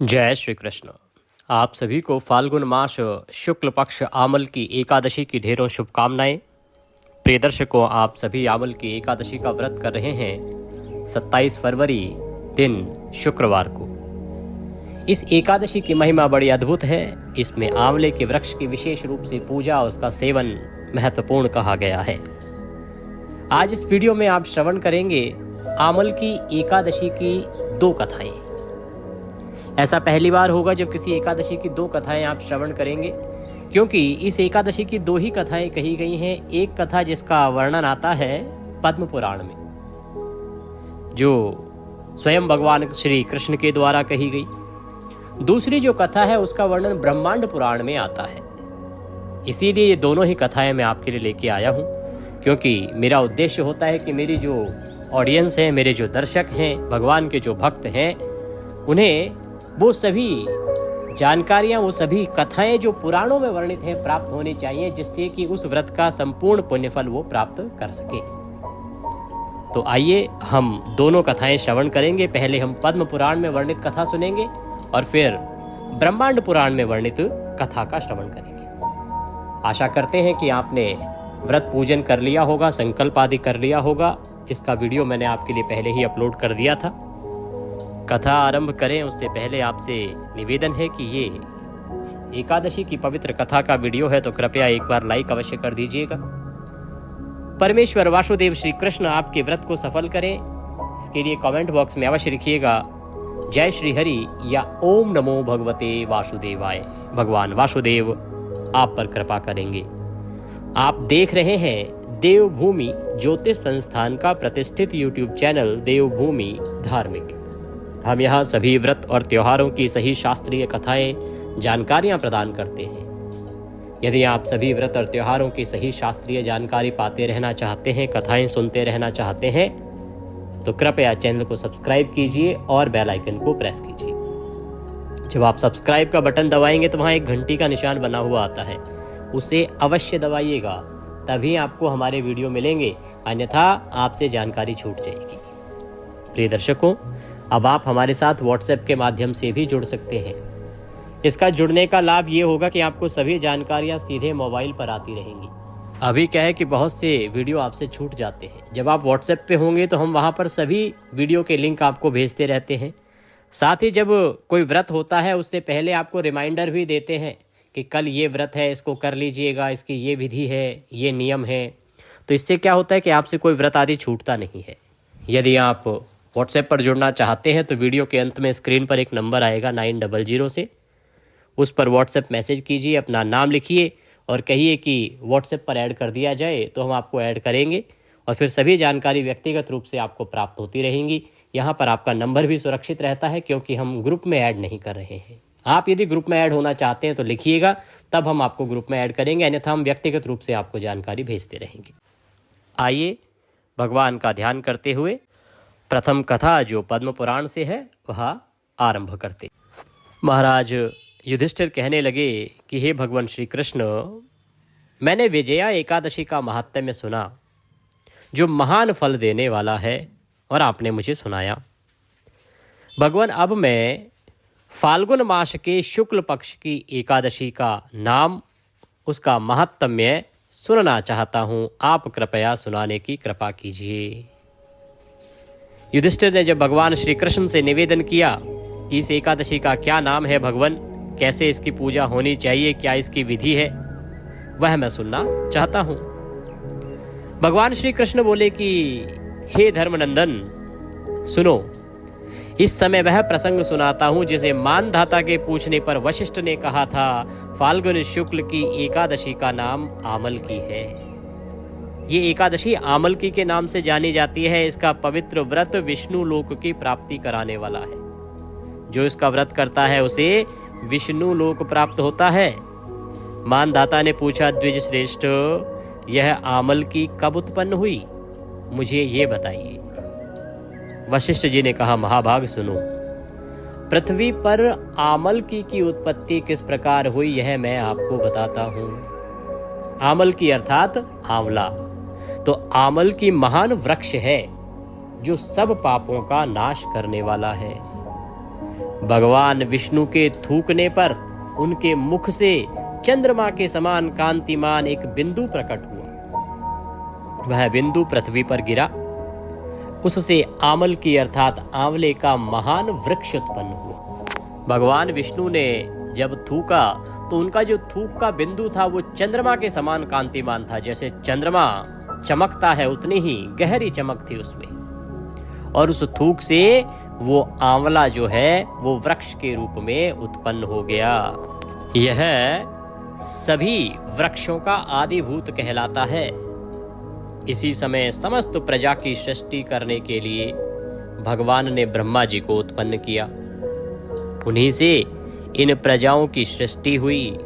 जय श्री कृष्ण। आप सभी को फाल्गुन मास शुक्ल पक्ष आमल की एकादशी की ढेरों शुभकामनाएं। प्रिय दर्शकों, आप सभी आमल की एकादशी का व्रत कर रहे हैं 27 फरवरी दिन शुक्रवार को। इस एकादशी की महिमा बड़ी अद्भुत है। इसमें आंवले के वृक्ष की विशेष रूप से पूजा और उसका सेवन महत्वपूर्ण कहा गया है। आज इस वीडियो में आप श्रवण करेंगे आमल की एकादशी की 2 कथाएं। ऐसा पहली बार होगा जब किसी एकादशी की 2 कथाएं आप श्रवण करेंगे, क्योंकि इस एकादशी की 2 ही कथाएं कही गई हैं। एक कथा जिसका वर्णन आता है पद्म पुराण में, जो स्वयं भगवान श्री कृष्ण के द्वारा कही गई। दूसरी जो कथा है उसका वर्णन ब्रह्मांड पुराण में आता है। इसीलिए ये दोनों ही कथाएं मैं आपके लिए लेके आया हूं, क्योंकि मेरा उद्देश्य होता है कि मेरी जो ऑडियंस है, मेरे जो दर्शक हैं, भगवान के जो भक्त हैं, उन्हें वो सभी जानकारियां, वो सभी कथाएं जो पुराणों में वर्णित हैं प्राप्त होनी चाहिए, जिससे कि उस व्रत का संपूर्ण पुण्यफल वो प्राप्त कर सके। तो आइए हम दोनों कथाएं श्रवण करेंगे। पहले हम पद्म पुराण में वर्णित कथा सुनेंगे और फिर ब्रह्मांड पुराण में वर्णित कथा का श्रवण करेंगे। आशा करते हैं कि आपने व्रत पूजन कर लिया होगा, संकल्प आदि कर लिया होगा। इसका वीडियो मैंने आपके लिए पहले ही अपलोड कर दिया था। कथा आरंभ करें उससे पहले आपसे निवेदन है कि ये एकादशी की पवित्र कथा का वीडियो है, तो कृपया एक बार लाइक अवश्य कर दीजिएगा। परमेश्वर वासुदेव श्री कृष्ण आपके व्रत को सफल करें, इसके लिए कमेंट बॉक्स में अवश्य लिखिएगा जय श्री हरि या ओम नमो भगवते वासुदेवाय। भगवान वासुदेव आप पर कृपा करेंगे। आप देख रहे हैं देवभूमि ज्योतिष संस्थान का प्रतिष्ठित यूट्यूब चैनल देवभूमि धार्मिक। हम यहाँ सभी व्रत और त्योहारों की सही शास्त्रीय कथाएं, जानकारियां प्रदान करते हैं। यदि आप सभी व्रत और त्योहारों की सही शास्त्रीय जानकारी पाते रहना चाहते हैं, कथाएं सुनते रहना चाहते हैं, तो कृपया चैनल को सब्सक्राइब कीजिए और बेल आइकन को प्रेस कीजिए। जब आप सब्सक्राइब का बटन दबाएंगे तो वहाँ एक घंटी का निशान बना हुआ आता है, उसे अवश्य दबाइएगा, तभी आपको हमारे वीडियो मिलेंगे, अन्यथा आपसे जानकारी छूट जाएगी। प्रिय दर्शकों, अब आप हमारे साथ व्हाट्सएप के माध्यम से भी जुड़ सकते हैं। इसका जुड़ने का लाभ ये होगा कि आपको सभी जानकारियां सीधे मोबाइल पर आती रहेंगी। अभी क्या है कि बहुत से वीडियो आपसे छूट जाते हैं। जब आप व्हाट्सएप पे होंगे तो हम वहां पर सभी वीडियो के लिंक आपको भेजते रहते हैं। साथ ही जब कोई व्रत होता है उससे पहले आपको रिमाइंडर भी देते हैं कि कल ये व्रत है, इसको कर लीजिएगा, इसकी ये विधि है, ये नियम है। तो इससे क्या होता है कि आपसे कोई व्रत आदि छूटता नहीं है। यदि आप व्हाट्सएप पर जुड़ना चाहते हैं तो वीडियो के अंत में स्क्रीन पर एक नंबर आएगा 900 से, उस पर व्हाट्सएप मैसेज कीजिए, अपना नाम लिखिए और कहिए कि व्हाट्सएप पर ऐड कर दिया जाए, तो हम आपको ऐड करेंगे और फिर सभी जानकारी व्यक्तिगत रूप से आपको प्राप्त होती रहेंगी। यहाँ पर आपका नंबर भी सुरक्षित रहता है, क्योंकि हम ग्रुप में ऐड नहीं कर रहे हैं। आप यदि ग्रुप में ऐड होना चाहते हैं तो लिखिएगा, तब हम आपको ग्रुप में ऐड करेंगे, अन्यथा हम व्यक्तिगत रूप से आपको जानकारी भेजते रहेंगे। आइए भगवान का ध्यान करते हुए प्रथम कथा जो पद्म पुराण से है वह आरंभ करते। महाराज युधिष्ठिर कहने लगे कि हे भगवान श्री कृष्ण, मैंने विजया एकादशी का महात्म्य सुना, जो महान फल देने वाला है, और आपने मुझे सुनाया। भगवान, अब मैं फाल्गुन मास के शुक्ल पक्ष की एकादशी का नाम, उसका महात्म्य सुनना चाहता हूँ। आप कृपया सुनाने की कृपा कीजिए। युधिष्ठिर ने जब भगवान श्री कृष्ण से निवेदन किया कि इस एकादशी का क्या नाम है भगवान, कैसे इसकी पूजा होनी चाहिए, क्या इसकी विधि है, वह मैं सुनना चाहता हूं। भगवान श्री कृष्ण बोले कि हे धर्मनंदन, सुनो, इस समय वह प्रसंग सुनाता हूं जिसे मानधाता के पूछने पर वशिष्ठ ने कहा था, फाल्गुन शुक्ल की एकादशी का नाम आमल की है। ये एकादशी आमलकी के नाम से जानी जाती है। इसका पवित्र व्रत विष्णु लोक की प्राप्ति कराने वाला है। जो इसका व्रत करता है उसे विष्णु लोक प्राप्त होता है। मानधाता ने पूछा, द्विज श्रेष्ठ, यह आमलकी कब उत्पन्न हुई, मुझे ये बताइए। वशिष्ठ जी ने कहा, महाभाग सुनो, पृथ्वी पर आमलकी की उत्पत्ति किस प्रकार हुई यह मैं आपको बताता हूँ। आमलकी अर्थात आंवला। तो आमल की महान वृक्ष है जो सब पापों का नाश करने वाला है। भगवान विष्णु के थूकने पर उनके मुख से चंद्रमा के समान कांतिमान एक बिंदु प्रकट हुआ। वह बिंदु पृथ्वी पर गिरा। उससे आमल की अर्थात आंवले का महान वृक्ष उत्पन्न हुआ। भगवान विष्णु ने जब थूका तो उनका जो थूक का बिंदु था वो चंद्रमा के समान कांतिमान था। जैसे चंद्रमा चमकता है उतनी ही गहरी चमक थी उसमें। और उस थूक से वो आंवला जो है वो वृक्ष के रूप में उत्पन्न हो गया। यह सभी वृक्षों का आदिभूत कहलाता है। इसी समय समस्त प्रजा की सृष्टि करने के लिए भगवान ने ब्रह्मा जी को उत्पन्न किया। उन्हीं से इन प्रजाओं की सृष्टि हुई।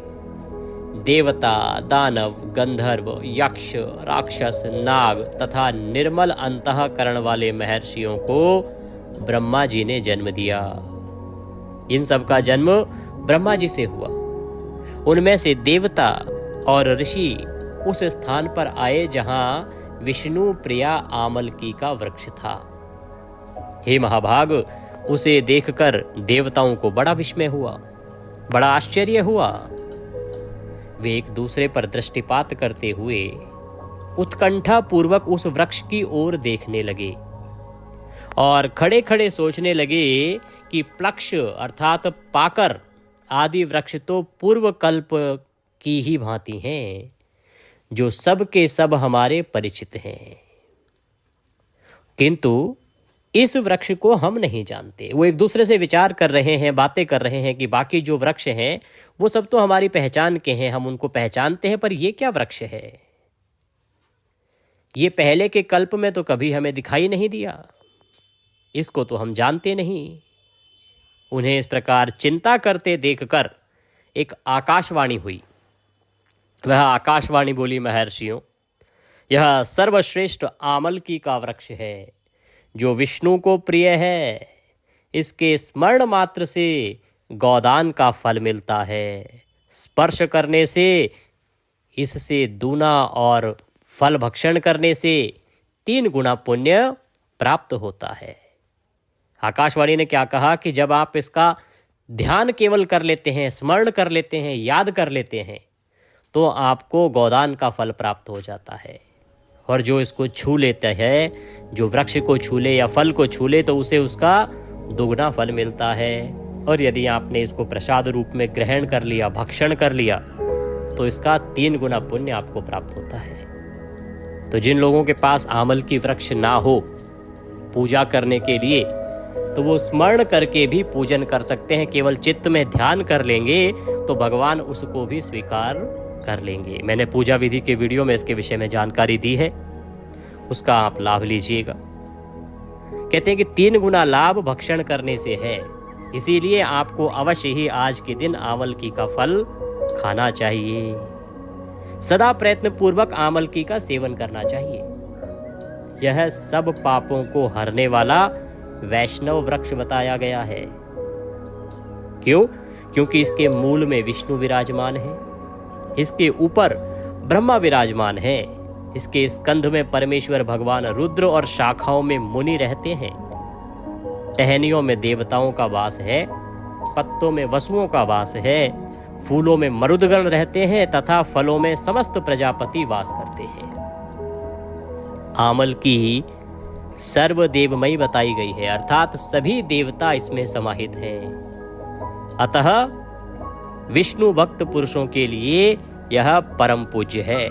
देवता, दानव, गंधर्व, यक्ष, राक्षस, नाग तथा निर्मल अंतःकरण वाले महर्षियों को ब्रह्मा जी ने जन्म दिया। इन सब का जन्म ब्रह्मा जी से हुआ। उनमें से देवता और ऋषि उस स्थान पर आए जहां विष्णु प्रिया आमलकी का वृक्ष था। हे महाभाग, उसे देखकर देवताओं को बड़ा विस्मय हुआ, बड़ा आश्चर्य हुआ। वे एक दूसरे पर दृष्टिपात करते हुए उत्कंठा पूर्वक उस वृक्ष की ओर देखने लगे और खड़े खड़े सोचने लगे कि प्लक्ष अर्थात पाकर आदि वृक्ष तो पूर्व कल्प की ही भांति हैं, जो सब के सब हमारे परिचित हैं, किंतु इस वृक्ष को हम नहीं जानते। वो एक दूसरे से विचार कर रहे हैं, बातें कर रहे हैं कि बाकी जो वृक्ष हैं वो सब तो हमारी पहचान के हैं, हम उनको पहचानते हैं, पर ये क्या वृक्ष है? ये पहले के कल्प में तो कभी हमें दिखाई नहीं दिया, इसको तो हम जानते नहीं। उन्हें इस प्रकार चिंता करते देखकर एक आकाशवाणी हुई। वह आकाशवाणी बोली, महर्षियों, यह सर्वश्रेष्ठ आमलकी का वृक्ष है, जो विष्णु को प्रिय है। इसके स्मरण मात्र से गोदान का फल मिलता है। स्पर्श करने से इससे दूना और फल भक्षण करने से 3 गुना पुण्य प्राप्त होता है। आकाशवाणी ने क्या कहा कि जब आप इसका ध्यान केवल कर लेते हैं, स्मरण कर लेते हैं, याद कर लेते हैं, तो आपको गोदान का फल प्राप्त हो जाता है। और जो इसको छू लेता है, जो वृक्ष को छू ले या फल को छू ले, तो उसे उसका दुगना फल मिलता है। और यदि आपने इसको प्रसाद रूप में ग्रहण कर लिया, भक्षण कर लिया, तो इसका 3 गुना पुण्य आपको प्राप्त होता है। तो जिन लोगों के पास आमल की वृक्ष ना हो पूजा करने के लिए, तो वो स्मरण करके भी पूजन कर सकते हैं। केवल चित्त में ध्यान कर लेंगे तो भगवान उसको भी स्वीकार कर लेंगे। मैंने पूजा विधि के वीडियो में इसके विषय में जानकारी दी है, उसका आप लाभ लीजिएगा। कहते हैं कि 3 गुना लाभ भक्षण करने से है, इसीलिए आपको अवश्य ही आज के दिन आमलकी का फल खाना चाहिए। सदा प्रयत्न पूर्वक आमलकी का सेवन करना चाहिए। यह सब पापों को हरने वाला वैष्णव वृक्ष बताया गया है। क्यों? क्योंकि इसके मूल में विष्णु विराजमान है, इसके ऊपर ब्रह्मा विराजमान है, इसके स्कंध में परमेश्वर भगवान रुद्र और शाखाओं में मुनि रहते हैं, टहनियों में देवताओं का वास है, पत्तों में वसुओं का वास है, फूलों में मरुदगण रहते हैं तथा फलों में समस्त प्रजापति वास करते हैं। आमल की सर्वदेवमयी बताई गई है, अर्थात सभी देवता इसमें समाहित हैं। अतः विष्णु भक्त पुरुषों के लिए यह परम पूज्य है।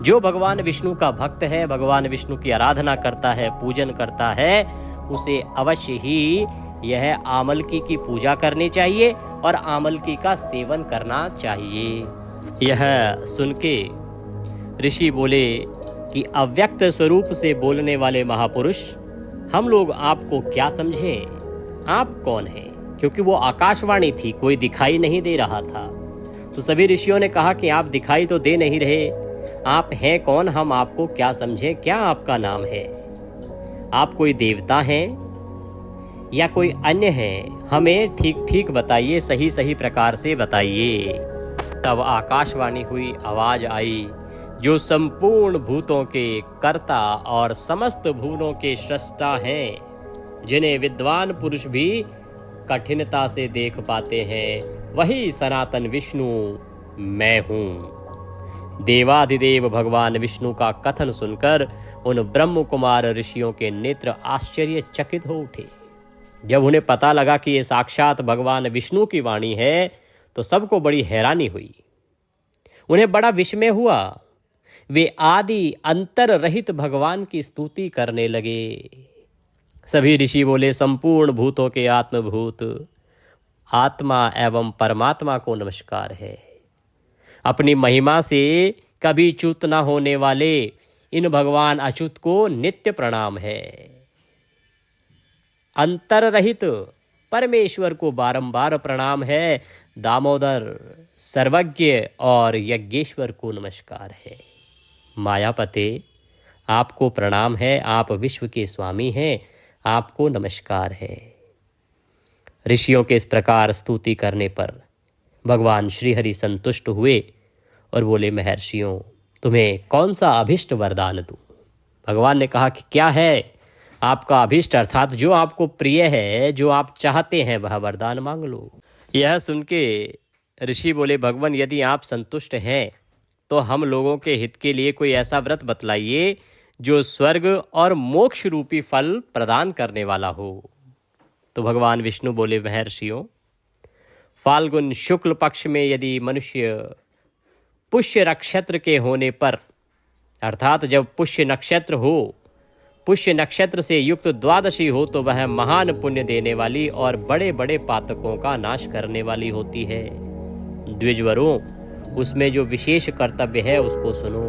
जो भगवान विष्णु का भक्त है, भगवान विष्णु की आराधना करता है, पूजन करता है, उसे अवश्य ही यह आमलकी की पूजा करनी चाहिए और आमलकी का सेवन करना चाहिए। यह सुन के ऋषि बोले कि अव्यक्त स्वरूप से बोलने वाले महापुरुष, हम लोग आपको क्या समझें? आप कौन हैं? क्योंकि वो आकाशवाणी थी, कोई दिखाई नहीं दे रहा था। तो सभी ऋषियों ने कहा कि आप दिखाई तो दे नहीं रहे, आप हैं कौन? हम आपको क्या समझें? क्या आपका नाम है? आप कोई देवता हैं या कोई अन्य हैं? हमें ठीक ठीक बताइए, सही सही प्रकार से बताइए। तब आकाशवाणी हुई, आवाज आई, जो संपूर्ण भूतों के कर्ता और समस्त भूतों के सृष्टा हैं, जिन्हें विद्वान पुरुष भी कठिनता से देख पाते हैं, वही सनातन विष्णु मैं हूं। देवाधिदेव भगवान विष्णु का कथन सुनकर उन ब्रह्म कुमार ऋषियों के नेत्र आश्चर्यचकित हो उठे। जब उन्हें पता लगा कि ये साक्षात भगवान विष्णु की वाणी है, तो सबको बड़ी हैरानी हुई। उन्हें बड़ा विस्मय हुआ। वे आदि अंतर रहित भगवान की स्तुति करने लगे। सभी ऋषि बोले, संपूर्ण भूतों के आत्मभूत आत्मा एवं परमात्मा को नमस्कार है। अपनी महिमा से कभी च्युत न होने वाले इन भगवान अच्युत को नित्य प्रणाम है। अंतर रहित परमेश्वर को बारंबार प्रणाम है। दामोदर, सर्वज्ञ और यज्ञेश्वर को नमस्कार है। मायापते, आपको प्रणाम है। आप विश्व के स्वामी हैं, आपको नमस्कार है। ऋषियों के इस प्रकार स्तुति करने पर भगवान श्रीहरि संतुष्ट हुए और बोले, महर्षियों, तुम्हें कौन सा अभिष्ट वरदान दूं? भगवान ने कहा कि क्या है आपका अभिष्ट, अर्थात जो आपको प्रिय है, जो आप चाहते हैं, वह वरदान मांग लो। यह सुन के ऋषि बोले, भगवान, यदि आप संतुष्ट हैं तो हम लोगों के हित के लिए कोई ऐसा व्रत बतलाइए जो स्वर्ग और मोक्ष रूपी फल प्रदान करने वाला हो। तो भगवान विष्णु बोले, महर्षियों, फाल्गुन शुक्ल पक्ष में यदि मनुष्य पुष्य नक्षत्र के होने पर, अर्थात जब पुष्य नक्षत्र हो, पुष्य नक्षत्र से युक्त द्वादशी हो, तो वह महान पुण्य देने वाली और बड़े बड़े पातकों का नाश करने वाली होती है। द्विजवरों, उसमें जो विशेष कर्तव्य है उसको सुनो।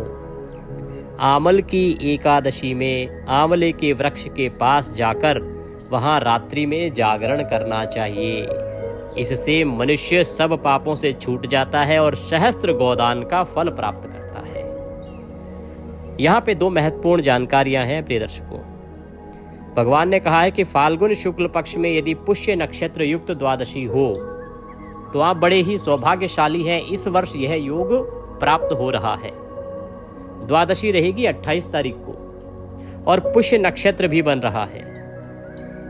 आमल की एकादशी में आंवले के वृक्ष के पास जाकर वहां रात्रि में जागरण करना चाहिए। इससे मनुष्य सब पापों से छूट जाता है और सहस्त्र गोदान का फल प्राप्त करता है। यहाँ पे दो महत्वपूर्ण जानकारियां हैं प्रिय दर्शकों। भगवान ने कहा है कि फाल्गुन शुक्ल पक्ष में यदि पुष्य नक्षत्र युक्त द्वादशी हो तो आप बड़े ही सौभाग्यशाली हैं। इस वर्ष यह योग प्राप्त हो रहा है। द्वादशी रहेगी 28 तारीख को और पुष्य नक्षत्र भी बन रहा है।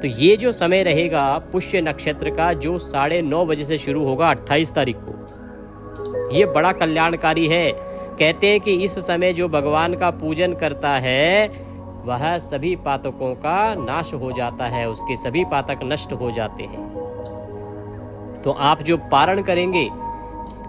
तो ये जो समय रहेगा पुष्य नक्षत्र का, जो 9:30 बजे से शुरू होगा 28 तारीख को, ये बड़ा कल्याणकारी है। कहते हैं कि इस समय जो भगवान का पूजन करता है वह सभी पातकों का नाश हो जाता है, उसके सभी पातक नष्ट हो जाते हैं। तो आप जो पारण करेंगे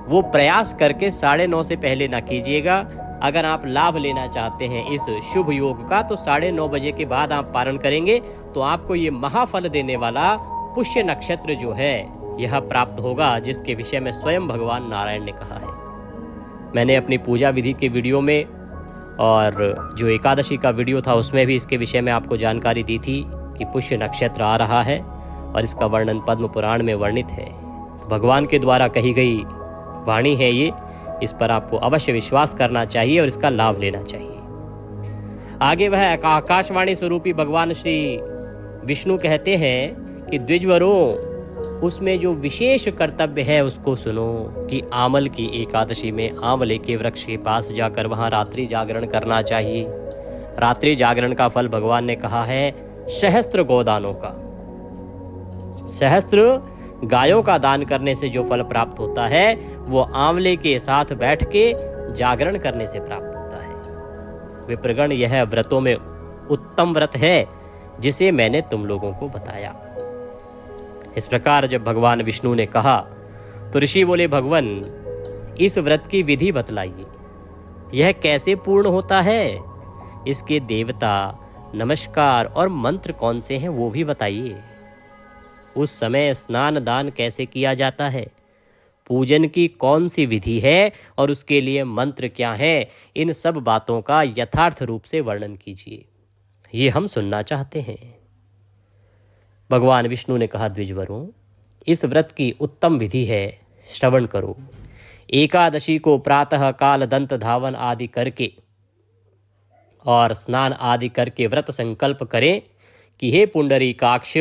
वो प्रयास करके 9:30 से पहले ना कीजिएगा। अगर आप लाभ लेना चाहते हैं इस शुभ योग का तो 9:30 बजे के बाद आप पारण करेंगे तो आपको ये महाफल देने वाला पुष्य नक्षत्र जो है यह प्राप्त होगा, जिसके विषय में स्वयं भगवान नारायण ने कहा है। मैंने अपनी पूजा विधि के वीडियो में और जो एकादशी का वीडियो था उसमें भी इसके विषय में आपको जानकारी दी थी कि पुष्य नक्षत्र आ रहा है और इसका वर्णन पद्म पुराण में वर्णित है। भगवान के द्वारा कही गई वाणी है ये, इस पर आपको अवश्य विश्वास करना चाहिए और इसका लाभ लेना चाहिए। आगे वह आकाशवाणी स्वरूपी भगवान श्री विष्णु कहते हैं कि द्विजवरों, उसमें जो विशेष कर्तव्य है उसको सुनो कि आमल की एकादशी में आंवले के वृक्ष के पास जाकर वहां रात्रि जागरण करना चाहिए। रात्रि जागरण का फल भगवान ने कहा है सहस्त्र गोदानों का। सहस्त्र गायों का दान करने से जो फल प्राप्त होता है वो आंवले के साथ बैठ के जागरण करने से प्राप्त होता है। विप्रगण, यह व्रतों में उत्तम व्रत है जिसे मैंने तुम लोगों को बताया। इस प्रकार जब भगवान विष्णु ने कहा तो ऋषि बोले, भगवान, इस व्रत की विधि बतलाइए, यह कैसे पूर्ण होता है, इसके देवता, नमस्कार और मंत्र कौन से हैं वो भी बताइए। उस समय स्नान दान कैसे किया जाता है, पूजन की कौन सी विधि है और उसके लिए मंत्र क्या है, इन सब बातों का यथार्थ रूप से वर्णन कीजिए, ये हम सुनना चाहते हैं। भगवान विष्णु ने कहा, द्विजवरों, इस व्रत की उत्तम विधि है, श्रवण करो। एकादशी को प्रातः काल दंत धावन आदि करके और स्नान आदि करके व्रत संकल्प करें कि हे पुंडरीकाक्ष,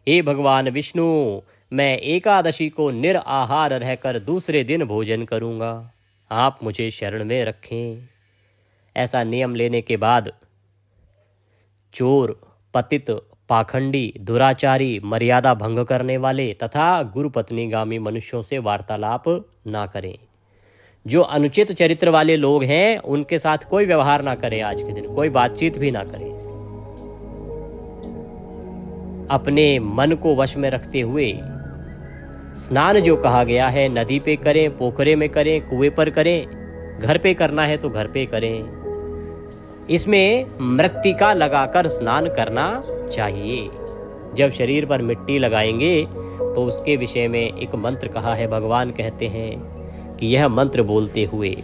हे भगवान विष्णु, मैं एकादशी को निराहार रहकर दूसरे दिन भोजन करूंगा, आप मुझे शरण में रखें। ऐसा नियम लेने के बाद चोर, पतित, पाखंडी, दुराचारी, मर्यादा भंग करने वाले तथा गुरु पत्नीगामी मनुष्यों से वार्तालाप ना करें। जो अनुचित चरित्र वाले लोग हैं उनके साथ कोई व्यवहार ना करें, आज के दिन कोई बातचीत भी ना करें। अपने मन को वश में रखते हुए स्नान जो कहा गया है नदी पे करें, पोखरे में करें, कुएं पर करें, घर पे करना है तो घर पे करें। इसमें मृत्तिका लगाकर स्नान करना चाहिए। जब शरीर पर मिट्टी लगाएंगे तो उसके विषय में एक मंत्र कहा है। भगवान कहते हैं कि यह मंत्र बोलते हुए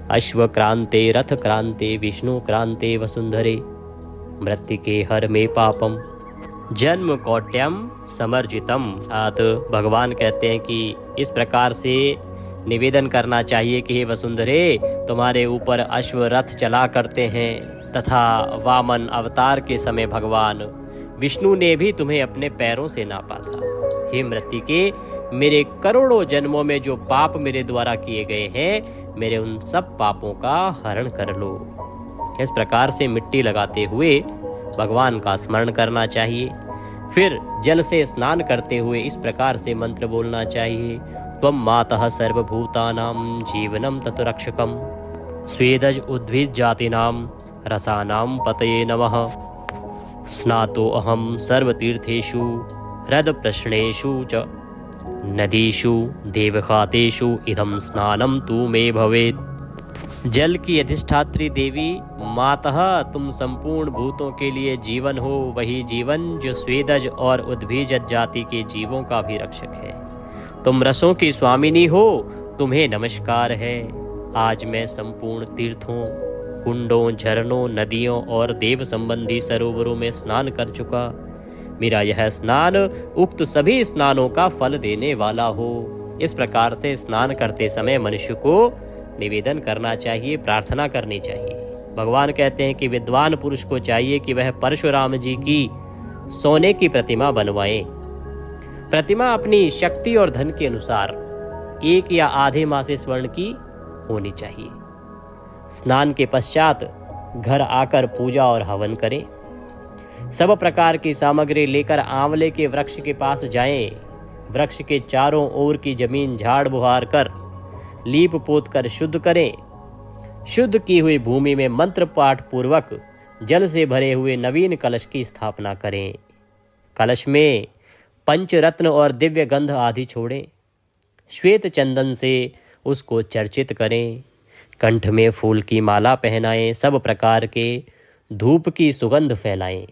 अश्व क्रांते रथ क्रांते विष्णु क्रांते वसुंधरे मृत्तिके हर में पापम जन्म कौट्यम समर्जितम। भगवान कहते हैं कि इस प्रकार से निवेदन करना चाहिए कि हे वसुंधरे, तुम्हारे ऊपर अश्व रथ चला करते हैं तथा वामन अवतार के समय भगवान विष्णु ने भी तुम्हें अपने पैरों से नापा था। हे मृत्तिके, मेरे करोड़ों जन्मों में जो पाप मेरे द्वारा किए गए हैं, मेरे उन सब पापों का हरण कर लो। इस प्रकार से मिट्टी लगाते हुए भगवान का स्मरण करना चाहिए। फिर जल से स्नान करते हुए इस प्रकार से मंत्र बोलना चाहिए। त्वं मातः सर्वभूतानां जीवनं तत्रक्षकं स्वेदज उद्भिद जातीनां रसानां पतये नमः। स्नातो अहम सर्वतीर्थेषु हृद प्रश्नेषु च नदीषु देवखातेषु इदं स्नानं तु मे भवेत्। जल की अधिष्ठात्री देवी मातः, तुम संपूर्ण भूतों के लिए जीवन हो, वही जीवन जो स्वेदज और उद्भिज जाति के जीवों का भी रक्षक है। तुम रसों की स्वामिनी हो, तुम्हें नमस्कार है। आज मैं संपूर्ण तीर्थों, कुंडों, झरनों, नदियों और देव संबंधी सरोवरों में स्नान कर चुका। मेरा यह स्नान उक्त सभी स्नानों का फल देने वाला हो। इस प्रकार से स्नान करते समय मनुष्य को निवेदन करना चाहिए, प्रार्थना करनी चाहिए। भगवान कहते हैं कि विद्वान पुरुष को चाहिए कि वह परशुराम जी की सोने की प्रतिमा बनवाए। प्रतिमा अपनी शक्ति और धन के अनुसार 1 या आधे मासे स्वर्ण की होनी चाहिए। स्नान के पश्चात घर आकर पूजा और हवन करें। सब प्रकार की सामग्री लेकर आंवले के वृक्ष के पास जाएं। वृक्ष के चारों ओर की जमीन झाड़ बुहार कर लीप पोत कर शुद्ध करें। शुद्ध की हुई भूमि में मंत्र पाठ पूर्वक जल से भरे हुए नवीन कलश की स्थापना करें। कलश में पंचरत्न और दिव्य गंध आदि छोड़ें। श्वेत चंदन से उसको चर्चित करें। कंठ में फूल की माला पहनाएं। सब प्रकार के धूप की सुगंध फैलाएं।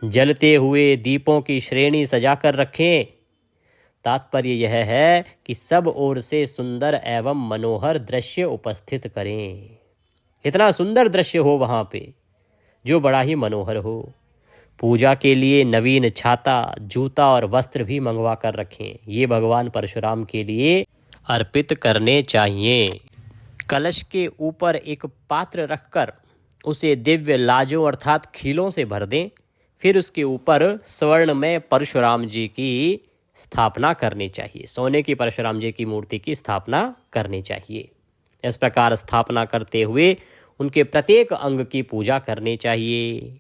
जलते हुए दीपों की श्रेणी सजाकर रखें। तात्पर्य यह है कि सब ओर से सुंदर एवं मनोहर दृश्य उपस्थित करें। इतना सुंदर दृश्य हो वहां पे जो बड़ा ही मनोहर हो। पूजा के लिए नवीन छाता, जूता और वस्त्र भी मंगवा कर रखें। ये भगवान परशुराम के लिए अर्पित करने चाहिए। कलश के ऊपर एक पात्र रखकर उसे दिव्य लाजों अर्थात खीलों से भर दें। फिर उसके ऊपर स्वर्ण में परशुराम जी की स्थापना करनी चाहिए। सोने की परशुराम जी की मूर्ति की स्थापना करनी चाहिए। इस प्रकार स्थापना करते हुए उनके प्रत्येक अंग की पूजा करनी चाहिए।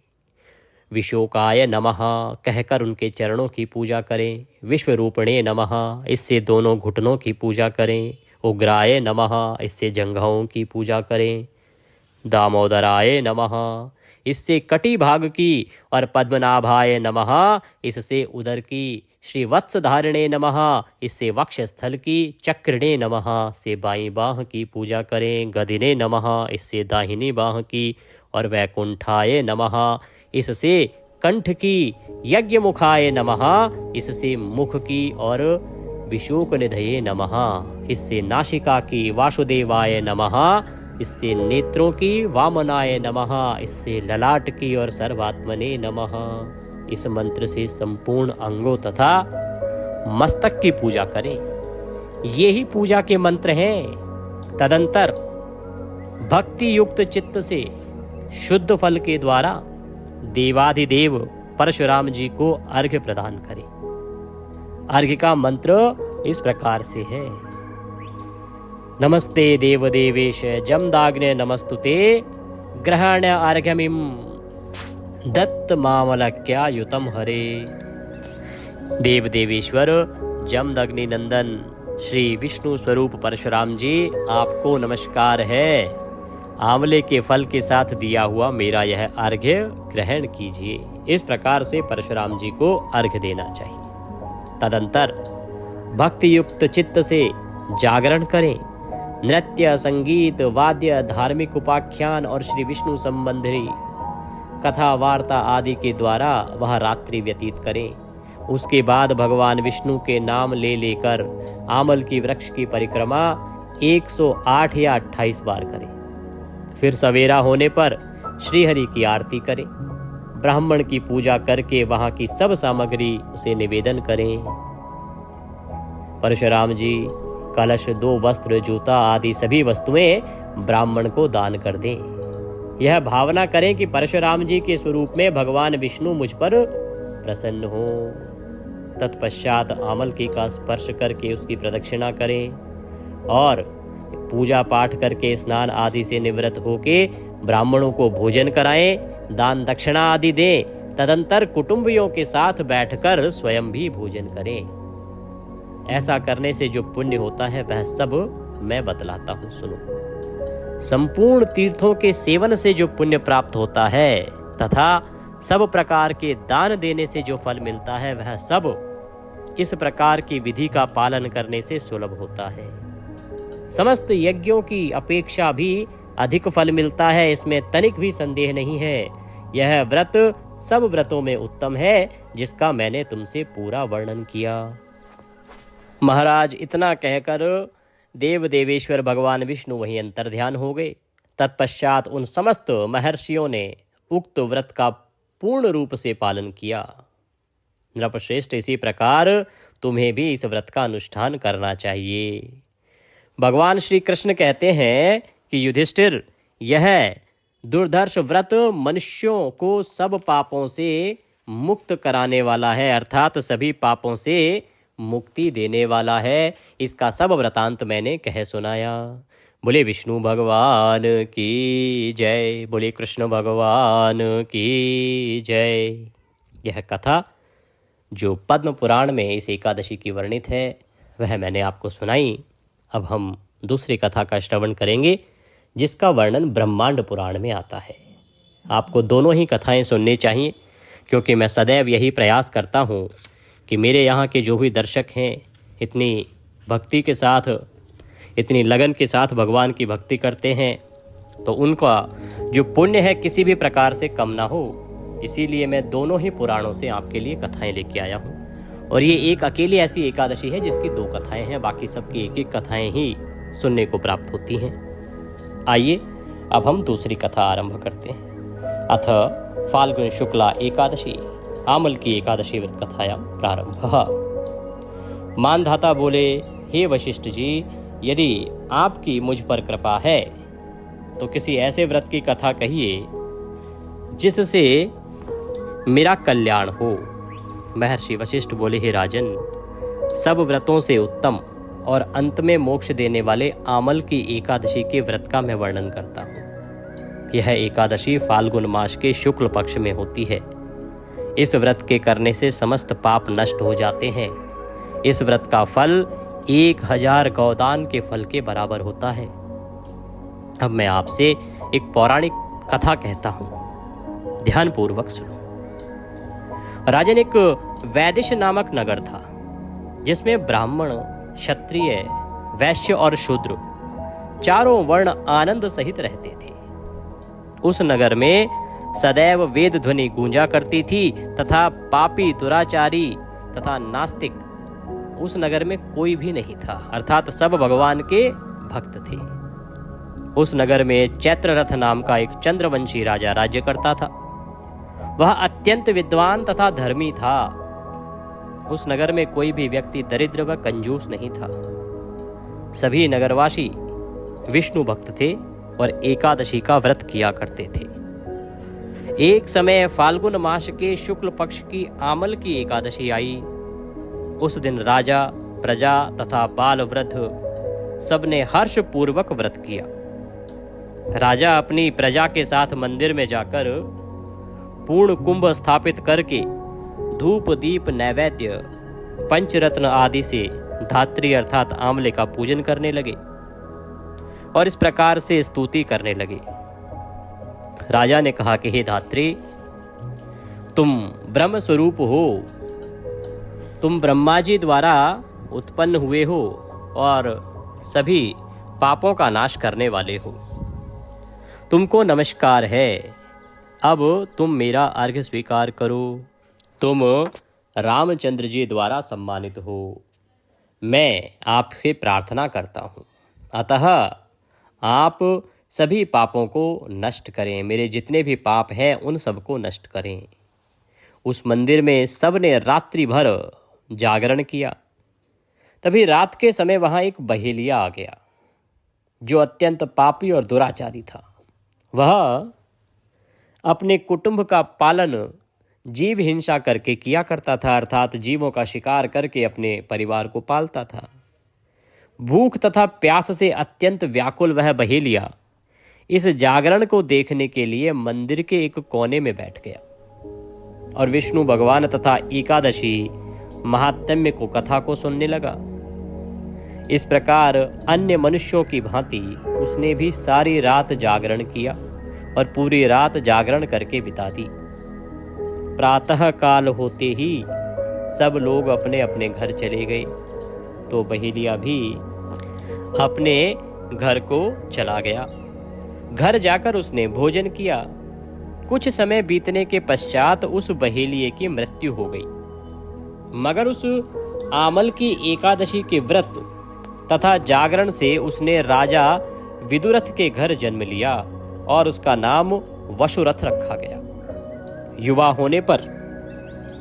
विशोकाय नमः कहकर उनके चरणों की पूजा करें। विश्वरूपणे नमः, इससे दोनों घुटनों की पूजा करें। उग्राय नमः, इससे जंघाओं की पूजा करें। दामोदराय नमः, इससे कटी भाग की। और पद्मनाभाय नमः, इससे उदर की। श्री वत्सधारिणे नमः, इससे वक्षस्थल की। चक्रिणे नमः, से बाईं बाह की पूजा करें। गदिने नमः, इससे दाहिनी बाह की। और वैकुंठाय नमः, इससे कंठ की। यज्ञमुखाय नमः, इससे मुख की। और विशोक निधये नमः, इससे नासिका की। वासुदेवाय नमः, इससे नेत्रों की। वामनाय नमः, इससे ललाट की। और सर्वात्मने नमः, इस मंत्र से संपूर्ण अंगों तथा मस्तक की पूजा करें। ये ही पूजा के मंत्र हैं। तदंतर भक्ति युक्त चित्त से शुद्ध फल के द्वारा देवाधिदेव परशुराम जी को अर्घ्य प्रदान करें। अर्घ्य का मंत्र इस प्रकार से है। नमस्ते देवदेवेश जमदाग्ने नमस्तुते ग्रहण्य अर्घ्यमिम दत्त मामलक्यायुतम हरे। देव देवेश्वर जमदग्नि नंदन श्री विष्णु स्वरूप परशुराम जी, आपको नमस्कार है। आंवले के फल के साथ दिया हुआ मेरा यह अर्घ्य ग्रहण कीजिए। इस प्रकार से परशुराम जी को अर्घ्य देना चाहिए। तदंतर भक्ति युक्त चित्त से जागरण करें। नृत्य, संगीत, वाद्य, धार्मिक उपाख्यान और श्री विष्णु संबंधी कथा वार्ता आदि के द्वारा वह रात्रि व्यतीत करें। उसके बाद भगवान विष्णु के नाम ले लेकर आमल की वृक्ष की परिक्रमा 108 या 28 बार करें। फिर सवेरा होने पर श्रीहरि की आरती करें। ब्राह्मण की पूजा करके वहां की सब सामग्री उसे निवेदन करें। परशुराम जी कलश, 2 वस्त्र, जूता आदि सभी वस्तुएं ब्राह्मण को दान कर दें। यह भावना करें कि परशुराम जी के स्वरूप में भगवान विष्णु मुझ पर प्रसन्न हो। तत्पश्चात आमलकी का स्पर्श करके उसकी प्रदक्षिणा करें और पूजा पाठ करके स्नान आदि से निवृत्त होके ब्राह्मणों को भोजन कराएं, दान दक्षिणा आदि दें। तदंतर कुटुंबियों के साथ बैठकर स्वयं भी भोजन करें। ऐसा करने से जो पुण्य होता है वह सब मैं बतलाता हूं, सुनो। संपूर्ण तीर्थों के सेवन से जो पुण्य प्राप्त होता है तथा सब प्रकार के दान देने से जो फल मिलता है वह सब इस प्रकार की विधि का पालन करने से सुलभ होता है। समस्त यज्ञों की अपेक्षा भी अधिक फल मिलता है, इसमें तनिक भी संदेह नहीं है। यह व्रत सब व्रतों में उत्तम है जिसका मैंने तुमसे पूरा वर्णन किया। महाराज इतना कहकर देव देवेश्वर भगवान विष्णु वहीं अंतर्ध्यान हो गए। तत्पश्चात उन समस्त महर्षियों ने उक्त व्रत का पूर्ण रूप से पालन किया। नृपश्रेष्ठ, इसी प्रकार तुम्हें भी इस व्रत का अनुष्ठान करना चाहिए। भगवान श्री कृष्ण कहते हैं कि युधिष्ठिर, यह दुर्धर्ष व्रत मनुष्यों को सब पापों से मुक्त कराने वाला है, अर्थात सभी पापों से मुक्ति देने वाला है। इसका सब वृतांत मैंने कह सुनाया। बोले विष्णु भगवान की जय, बोले कृष्ण भगवान की जय। यह कथा जो पद्म पुराण में इस एकादशी की वर्णित है वह मैंने आपको सुनाई। अब हम दूसरी कथा का श्रवण करेंगे जिसका वर्णन ब्रह्मांड पुराण में आता है। आपको दोनों ही कथाएं सुननी चाहिए, क्योंकि मैं सदैव यही प्रयास करता हूँ कि मेरे यहाँ के जो भी दर्शक हैं इतनी भक्ति के साथ, इतनी लगन के साथ भगवान की भक्ति करते हैं, तो उनका जो पुण्य है किसी भी प्रकार से कम ना हो। इसीलिए मैं दोनों ही पुराणों से आपके लिए कथाएं लेके आया हूँ। और ये एक अकेली ऐसी एकादशी है जिसकी 2 कथाएं हैं, बाकी सबकी एक एक कथाएं ही सुनने को प्राप्त होती हैं। आइए अब हम दूसरी कथा आरंभ करते हैं। अथ फाल्गुन शुक्ला एकादशी आमल की एकादशी व्रत कथायां प्रारंभ। मानधाता बोले, हे वशिष्ठ जी, यदि आपकी मुझ पर कृपा है तो किसी ऐसे व्रत की कथा कहिए जिससे मेरा कल्याण हो। महर्षि वशिष्ठ बोले, हे राजन, सब व्रतों से उत्तम और अंत में मोक्ष देने वाले आमल की एकादशी के व्रत का मैं वर्णन करता हूँ। यह एकादशी फाल्गुन मास के शुक्ल पक्ष में होती है। इस व्रत के करने से समस्त पाप नष्ट हो जाते हैं। इस व्रत का फल 1000 गौदान के फल के बराबर होता है। अब मैं आपसे एक पौराणिक कथा कहता हूं, ध्यानपूर्वक सुनो। राजन, एक वैदिश नामक नगर था जिसमें ब्राह्मण, क्षत्रिय, वैश्य और शूद्र चारों वर्ण आनंद सहित रहते थे। उस नगर में सदैव वेद ध्वनि गूंजा करती थी तथा पापी, दुराचारी तथा नास्तिक उस नगर में कोई भी नहीं था, अर्थात सब भगवान के भक्त थे। उस नगर में चैत्ररथ नाम का एक चंद्रवंशी राजा राज्य करता था। वह अत्यंत विद्वान तथा धर्मी था। उस नगर में कोई भी व्यक्ति दरिद्र व कंजूस नहीं था। सभी नगरवासी विष्णु भक्त थे और एकादशी का व्रत किया करते थे। एक समय फाल्गुन मास के शुक्ल पक्ष की आमल की एकादशी आई। उस दिन राजा, प्रजा तथा बाल वृद्ध सबने हर्ष पूर्वक व्रत किया। राजा अपनी प्रजा के साथ मंदिर में जाकर पूर्ण कुंभ स्थापित करके धूप दीप नैवेद्य पंचरत्न आदि से धात्री अर्थात आंवले का पूजन करने लगे और इस प्रकार से स्तुति करने लगे। राजा ने कहा कि हे धात्री, तुम ब्रह्म स्वरूप हो, तुम ब्रह्मा जी द्वारा उत्पन्न हुए हो और सभी पापों का नाश करने वाले हो। तुमको नमस्कार है। अब तुम मेरा अर्घ्य स्वीकार करो। तुम रामचंद्र जी द्वारा सम्मानित हो। मैं आपसे प्रार्थना करता हूँ, अतः आप सभी पापों को नष्ट करें। मेरे जितने भी पाप हैं उन सबको नष्ट करें। उस मंदिर में सब ने रात्रि भर जागरण किया। तभी रात के समय वहाँ एक बहेलिया आ गया जो अत्यंत पापी और दुराचारी था। वह अपने कुटुंब का पालन जीव हिंसा करके किया करता था, अर्थात जीवों का शिकार करके अपने परिवार को पालता था। भूख तथा प्यास से अत्यंत व्याकुल वह बहेलिया इस जागरण को देखने के लिए मंदिर के एक कोने में बैठ गया और विष्णु भगवान तथा एकादशी महात्म्य को कथा को सुनने लगा। इस प्रकार अन्य मनुष्यों की भांति उसने भी सारी रात जागरण किया और पूरी रात जागरण करके बिता दी। प्रातः काल होते ही सब लोग अपने अपने घर चले गए तो बहेलिया भी अपने घर को चला गया। घर जाकर उसने भोजन किया। कुछ समय बीतने के पश्चात उस बहेलिये की मृत्यु हो गई, मगर उस आमल की एकादशी के व्रत तथा जागरण से उसने राजा विदुरथ के घर जन्म लिया और उसका नाम वशुरथ रखा गया। युवा होने पर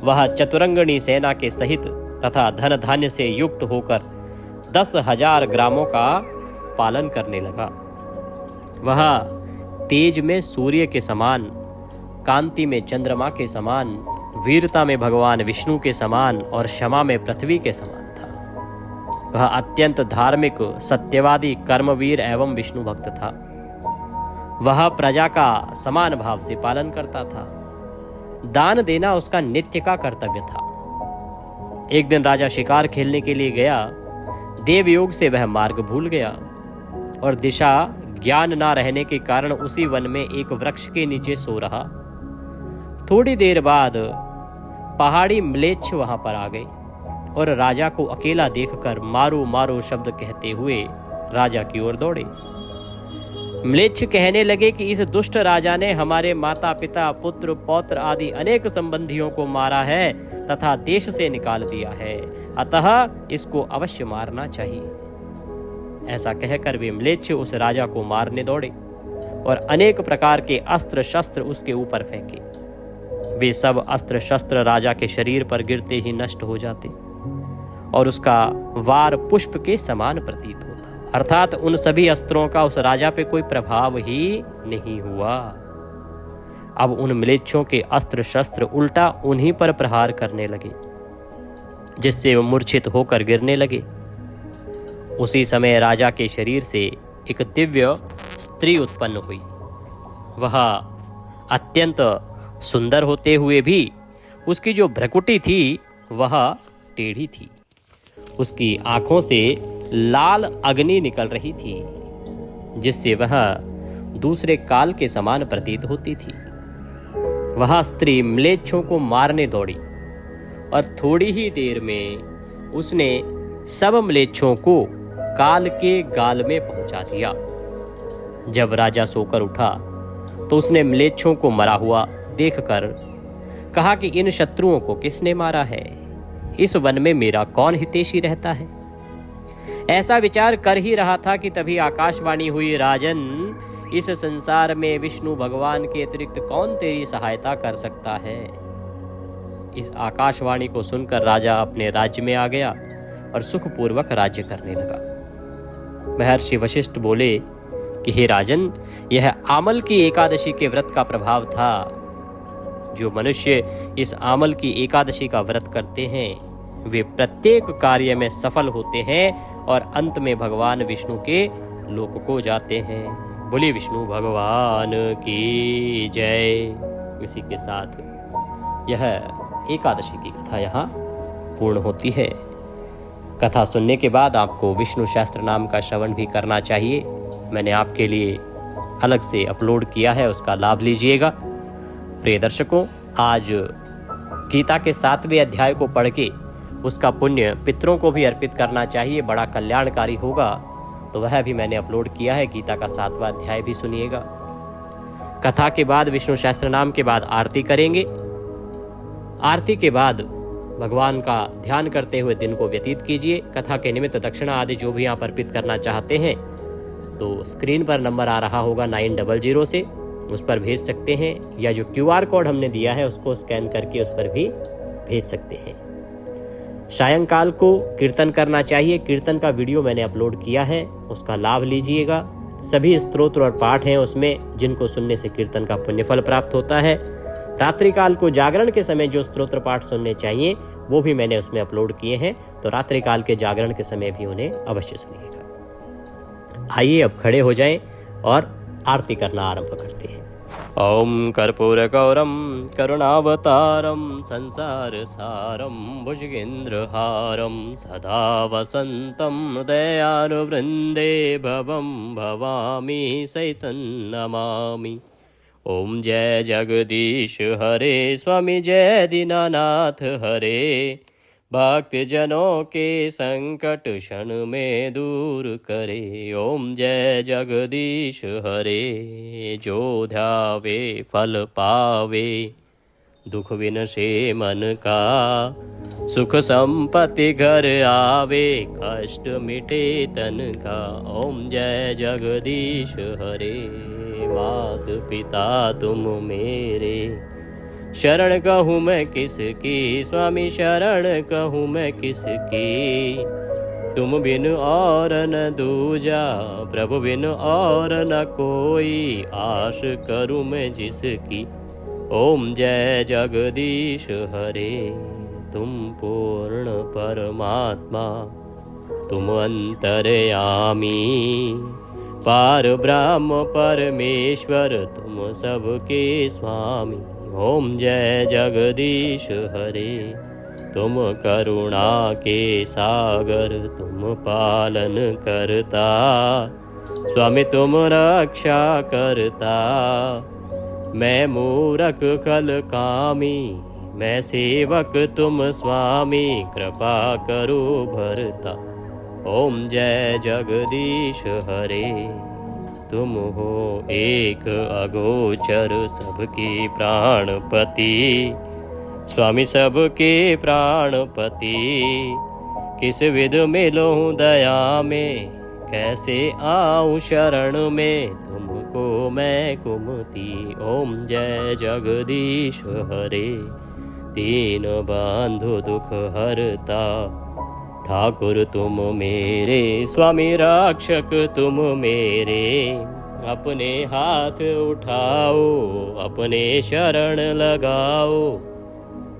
वह चतुरंगणी सेना के सहित तथा धन धान्य से युक्त होकर 10,000 ग्रामों का पालन करने लगा। वह तेज में सूर्य के समान, कांति में चंद्रमा के समान, वीरता में भगवान विष्णु के समान और क्षमा में पृथ्वी के समान था। वह अत्यंत धार्मिक, सत्यवादी, कर्मवीर एवं विष्णु भक्त था। वह प्रजा का समान भाव से पालन करता था। दान देना उसका नित्य का कर्तव्य था। एक दिन राजा शिकार खेलने के लिए गया। देव योग से वह मार्ग भूल गया और दिशा ज्ञान ना रहने के कारण उसी वन में एक वृक्ष के नीचे सो रहा। थोड़ी देर बाद पहाड़ी म्लेच्छ वहां पर आ गए और राजा को अकेला देखकर मारो मारो शब्द कहते हुए राजा की ओर दौड़े। म्लेच्छ कहने लगे कि इस दुष्ट राजा ने हमारे माता पिता, पुत्र, पौत्र आदि अनेक संबंधियों को मारा है तथा देश से निकाल दिया है, अतः इसको अवश्य मारना चाहिए। ऐसा कहकर वे म्लेच्छ उस राजा को मारने दौड़े और अनेक प्रकार के अस्त्र शस्त्र उसके ऊपर फेंके। वे सब अस्त्र शस्त्र राजा के शरीर पर गिरते ही नष्ट हो जाते और उसका वार पुष्प के समान प्रतीत होता, अर्थात उन सभी अस्त्रों का उस राजा पे कोई प्रभाव ही नहीं हुआ। अब उन म्लेच्छों के अस्त्र शस्त्र उल्टा उन्हीं पर प्रहार करने लगे, जिससे वो मूर्छित होकर गिरने लगे। उसी समय राजा के शरीर से एक दिव्य स्त्री उत्पन्न हुई। वह अत्यंत सुंदर होते हुए भी उसकी जो भ्रकुटी थी वह टेढ़ी थी। उसकी आंखों से लाल अग्नि निकल रही थी, जिससे वह दूसरे काल के समान प्रतीत होती थी। वह स्त्री म्लेच्छों को मारने दौड़ी और थोड़ी ही देर में उसने सब म्लेच्छों को काल के गाल में पहुंचा दिया। जब राजा सोकर उठा तो उसने म्लेच्छों को मरा हुआ देखकर कहा कि इन शत्रुओं को किसने मारा है? इस वन में मेरा कौन हितैषी रहता है? ऐसा विचार कर ही रहा था कि तभी आकाशवाणी हुई, राजन, इस संसार में विष्णु भगवान के अतिरिक्त कौन तेरी सहायता कर सकता है? इस आकाशवाणी को सुनकर राजा अपने राज्य में आ गया और सुखपूर्वक राज्य करने लगा। महर्षि वशिष्ठ बोले कि हे राजन, यह आमल की एकादशी के व्रत का प्रभाव था। जो मनुष्य इस आमल की एकादशी का व्रत करते हैं वे प्रत्येक कार्य में सफल होते हैं और अंत में भगवान विष्णु के लोक को जाते हैं। बोले विष्णु भगवान की जय। इसी के साथ यह एकादशी की कथा यहाँ पूर्ण होती है। कथा सुनने के बाद आपको विष्णु शास्त्र नाम का श्रवण भी करना चाहिए। मैंने आपके लिए अलग से अपलोड किया है, उसका लाभ लीजिएगा। प्रिय दर्शकों, आज गीता के 7वें अध्याय को पढ़ के उसका पुण्य पितरों को भी अर्पित करना चाहिए, बड़ा कल्याणकारी होगा। तो वह भी मैंने अपलोड किया है, गीता का 7वां अध्याय भी सुनिएगा। कथा के बाद विष्णु शास्त्र नाम के बाद आरती करेंगे। आरती के बाद भगवान का ध्यान करते हुए दिन को व्यतीत कीजिए। कथा के निमित्त दक्षिणा आदि जो भी आप अर्पित करना चाहते हैं तो स्क्रीन पर नंबर आ रहा होगा 900 से, उस पर भेज सकते हैं, या जो QR कोड हमने दिया है उसको स्कैन करके उस पर भी भेज सकते हैं। सायंकाल को कीर्तन करना चाहिए। कीर्तन का वीडियो मैंने अपलोड किया है, उसका लाभ लीजिएगा। सभी स्तोत्र और पाठ हैं उसमें, जिनको सुनने से कीर्तन का पुण्यफल प्राप्त होता है। रात्रिकाल को जागरण के समय जो स्तोत्र पाठ सुनने चाहिए वो भी मैंने उसमें अपलोड किए हैं, तो रात्रिकाल के जागरण के समय भी उन्हें अवश्य सुनिएगा। आइए अब खड़े हो जाएं और आरती करना आरंभ करते हैं। ओम कर्पूरगौरम करुणावतारम संसार सारम भुजगेन्द्रहारम सदा वसंतम हृदयानुवृंदे भवम भवामी सहितं नमामि। ओम जय जगदीश हरे स्वामी जय दीनानाथ हरे, भक्त जनों के संकट क्षण में दूर करे। ओम जय जगदीश हरे, जो ध्यावे फल पावे, दुख विनशे मन का, सुख संपत्ति घर आवे, कष्ट मिटे तन का। ओम जय जगदीश हरे, मात पिता तुम मेरे, शरण कहूँ मैं किसकी, स्वामी शरण कहूँ मैं किसकी, तुम बिन और न दूजा, प्रभु बिन और न कोई, आश करूँ मैं जिसकी। ओम जय जगदीश हरे, तुम पूर्ण परमात्मा, तुम अंतर्यामी, पार ब्रह्म परमेश्वर, तुम सबके स्वामी। ओम जय जगदीश हरे, तुम करुणा के सागर, तुम पालन करता, स्वामी तुम रक्षा करता। मैं मूरख खल कामी, मैं सेवक तुम स्वामी, कृपा करो भरता। ओम जय जगदीश हरे, तुम हो एक अगोचर सबके प्राणपति, स्वामी सबके प्राणपति। किस विध मिलूं दया में, कैसे आऊं शरण में, तुमको मैं कुमति। ओम जय जगदीश हरे, दीन बंधु दुख हरता, ठाकुर तुम मेरे, स्वामी रक्षक तुम मेरे। अपने हाथ उठाओ, अपने शरण लगाओ,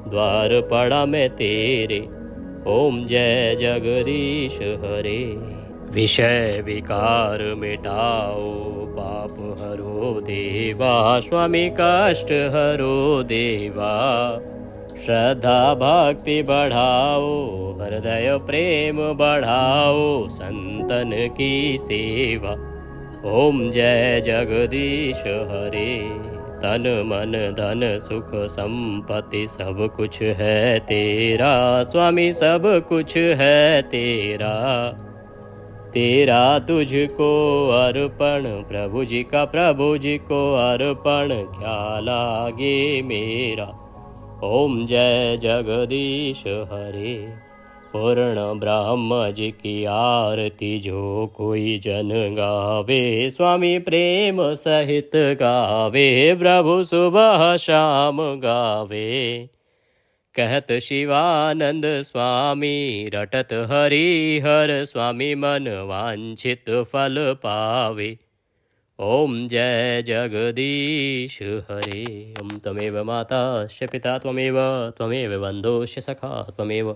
द्वार पड़ा मैं तेरे। ओम जय जगदीश हरे, विषय विकार मिटाओ, पाप हरो देवा, स्वामी कष्ट हरो देवा। श्रद्धा भक्ति बढ़ाओ, हृदय प्रेम बढ़ाओ, संतन की सेवा। ओम जय जगदीश हरे, तन मन धन सुख संपत्ति सब कुछ है तेरा, स्वामी सब कुछ है तेरा। तेरा तुझको अर्पण, प्रभु जी का प्रभु जी को अर्पण, क्या लागे मेरा। ओम जय जगदीश हरे, पूर्ण ब्रह्म जी की आरती जो कोई जन गावे, स्वामी प्रेम सहित गावे, प्रभु सुबह शाम गावे। कहत शिवानंद स्वामी, रटत हरि हर स्वामी, मन वांछित फल पावे। ओम जय जगदीश हरे। ओम त्वमेव माताश्च पिता त्वमेव, त्वमेव बन्धुश्च सखा त्वमेव,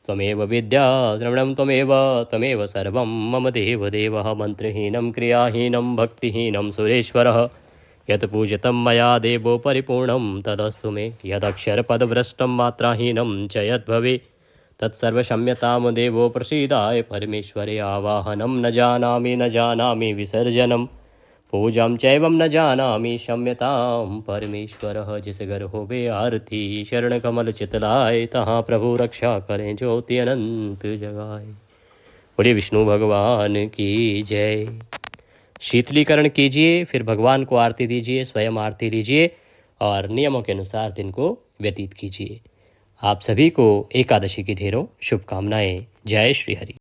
त्वमेव विद्या द्रविणं त्वमेव, त्वमेव सर्वं मम देव देवः। मन्त्रहीनं क्रियाहीनं भक्तिहीनं सुरेश्वरः, यत् पूजितं मया देवो परिपूर्णं तदस्तु मे, यदक्षरपदभ्रष्टं मात्राहीनं च यद्भवे तत्सर्वक्षम्यतां देवो प्रसीदाय परमेश्वरे। आवाहनं न जानामि विसर्जनं पूजां चैवं न जानामि क्षम्यतां परमेश्वरः। जिस घर होवे आरती शरण कमल चितलाय, तहाँ प्रभु रक्षा करें ज्योति अनंत जगाए। बोलिए विष्णु भगवान की जय। शीतलीकरण कीजिए, फिर भगवान को आरती दीजिए, स्वयं आरती लीजिए और नियमों के अनुसार दिन को व्यतीत कीजिए। आप सभी को एकादशी की ढेरों शुभकामनाएं। जय श्री हरि।